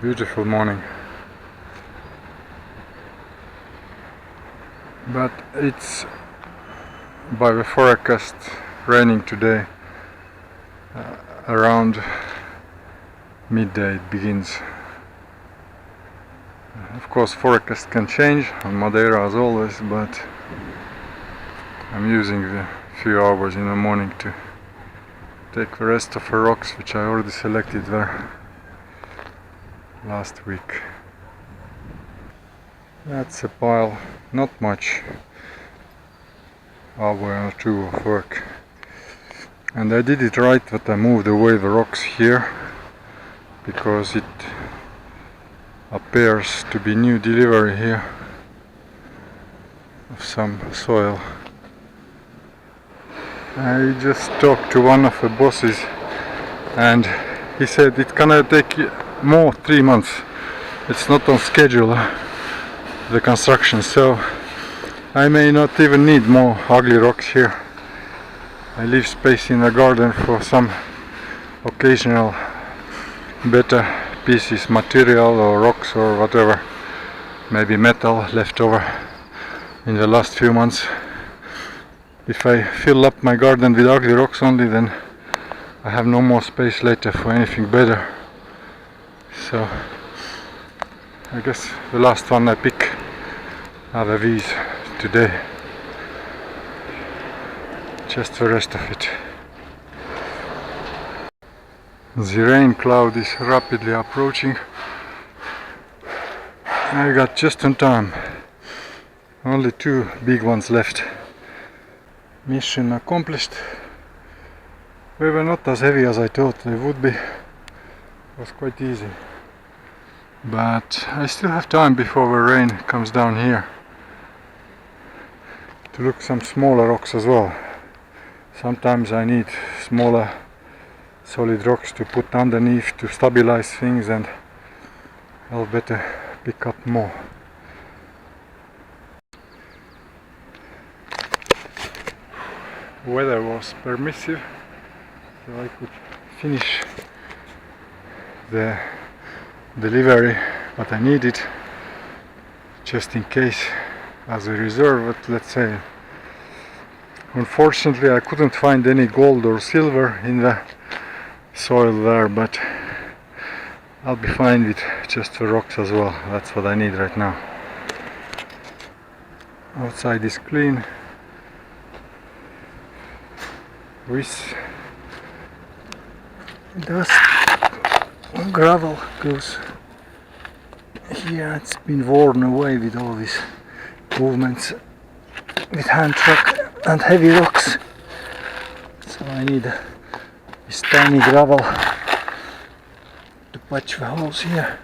Beautiful morning, but it's by the forecast raining today. Around midday it begins. Of course forecast can change on Madeira as always, but I'm using the few hours in the morning to take the rest of the rocks which I already selected there last week. That's a pile, not much, hour or two of work. And I did it right that I moved away the rocks here, because it appears to be new delivery here of some soil. I just talked to one of the bosses and he said it can take more 3 months. It's not on schedule, the construction, so I may not even need more ugly rocks here. I leave space in the garden for some occasional better pieces, material or rocks or whatever, maybe metal left over in the last few months. If I fill up my garden with ugly rocks only, then I have no more space later for anything better. So I guess the last one I pick are the these today. Just the rest of it. The rain cloud is rapidly approaching. I got just in time. Only 2 big ones left. Mission accomplished. They were not as heavy as I thought they would be. It was quite easy. But I still have time before the rain comes down here to look some smaller rocks as well. Sometimes I need smaller solid rocks to put underneath to stabilize things, and I'll better pick up more. Weather was permissive, so I could finish the delivery, but I needed just in case as a reserve, let's say. Unfortunately I couldn't find any gold or silver in the soil there, but I'll be fine with just the rocks as well. That's what I need right now. Outside is clean with dust. Gravel goes here. It's been worn away with all these movements with hand truck and heavy rocks, so I need this tiny gravel to patch the holes here.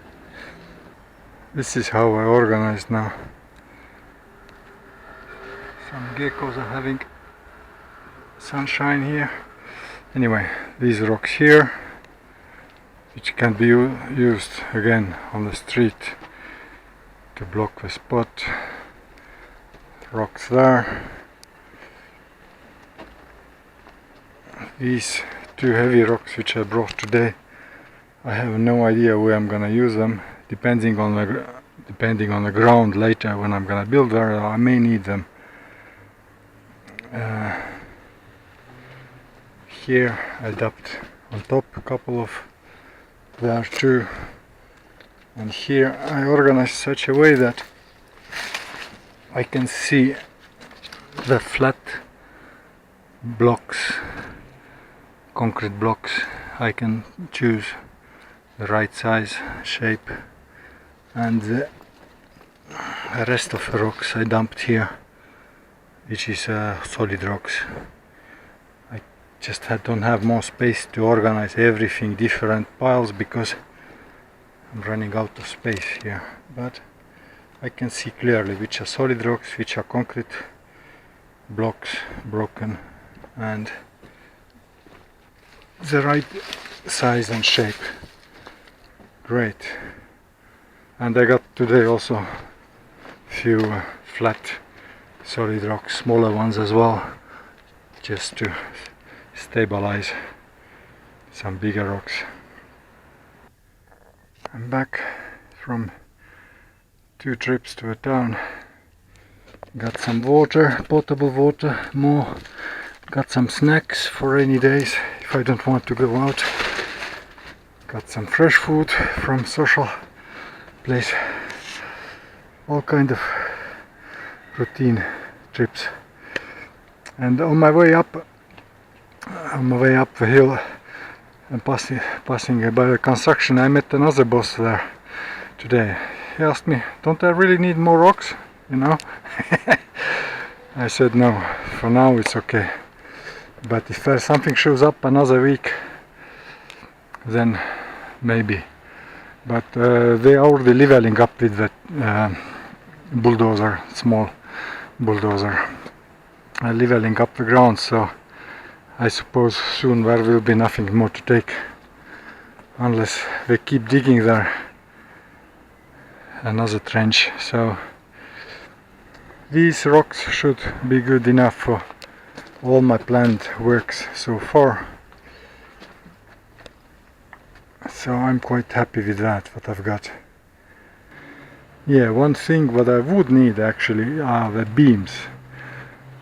This is how I organize now. Some geckos are having sunshine here. Anyway, these rocks here, which can be used again on the street to block the spot. Rocks there. These 2 heavy rocks which I brought today, I have no idea where I'm gonna use them. Depending on the ground later when I'm gonna build there, I may need them. Here I dumped on top a couple of there too, and here I organized such a way that I can see the flat blocks, concrete blocks. I can choose the right size, shape, and the rest of the rocks I dumped here, which is solid rocks. I just don't have more space to organize everything, different piles, because I'm running out of space here. But I can see clearly which are solid rocks, which are concrete blocks, broken, and the right size and shape. Great. And I got today also few flat solid rocks, smaller ones as well, just to stabilize some bigger rocks. I'm back from 2 trips to a town. Got some water, potable water, more. Got some snacks for rainy days if I don't want to go out. Got some fresh food from social place. All kind of routine trips. And on my way up the hill and passing by the construction, I met another boss there today. He asked me, don't I really need more rocks, you know? I said no, for now it's okay. But if something shows up another week, then maybe. But they are already leveling up with the bulldozer, small bulldozer, leveling up the ground, so I suppose soon there will be nothing more to take, unless they keep digging there another trench. So these rocks should be good enough for all my planned works so far. So I'm quite happy with that, what I've got. Yeah, one thing what I would need actually are the beams.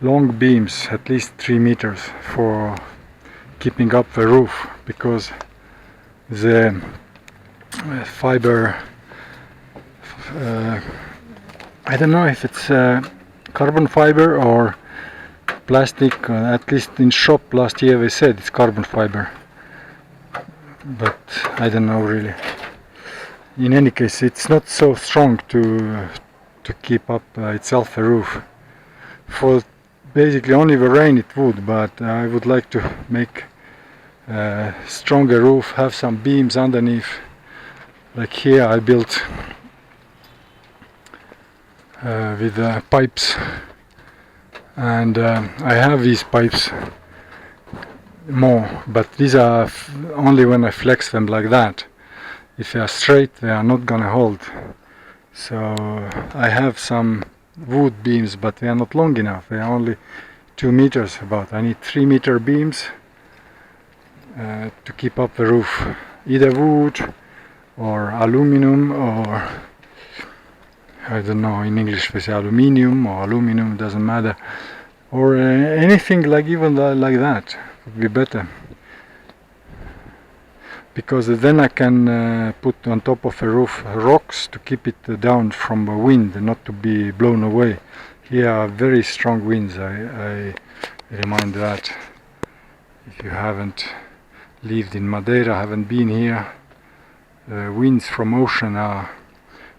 Long beams, at least 3 meters, for keeping up the roof, because the fiber, I don't know if it's carbon fiber or plastic, at least in shop last year they said it's carbon fiber, but I don't know really. In any case, it's not so strong to keep up itself the roof. For basically only the rain it would, but I would like to make a stronger roof, have some beams underneath. Like here I built with pipes, and I have these pipes more, but these are only when I flex them like that. If they are straight, they are not gonna hold. So I have some wood beams, but they are not long enough. They are only 2 meters about. I need 3 meter beams to keep up the roof. Either wood or aluminum, or I don't know, in English they say aluminium or aluminum, doesn't matter. Or anything like even like that would be better. Because then I can put on top of the roof rocks to keep it down from the wind, not to be blown away. Here are very strong winds, I remind that. If you haven't lived in Madeira, haven't been here, the winds from ocean are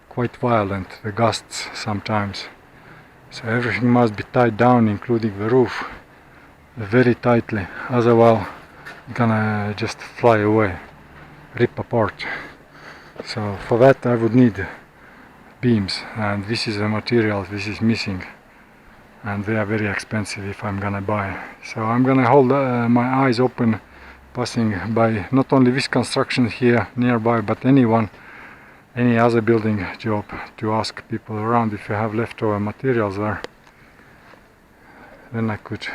quite violent, the gusts sometimes. So everything must be tied down, including the roof, very tightly, otherwise it's gonna just fly away, rip apart. So for that I would need beams, and this is the material this is missing, and they are very expensive if I'm gonna buy. So I'm gonna hold my eyes open, passing by not only this construction here nearby, but any other building job, to ask people around if you have leftover materials there. Then I could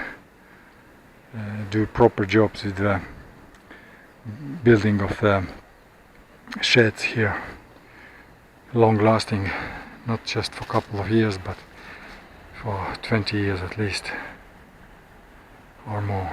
do proper jobs with the building of the sheds here, long lasting, not just for a couple of years, but for 20 years at least or more.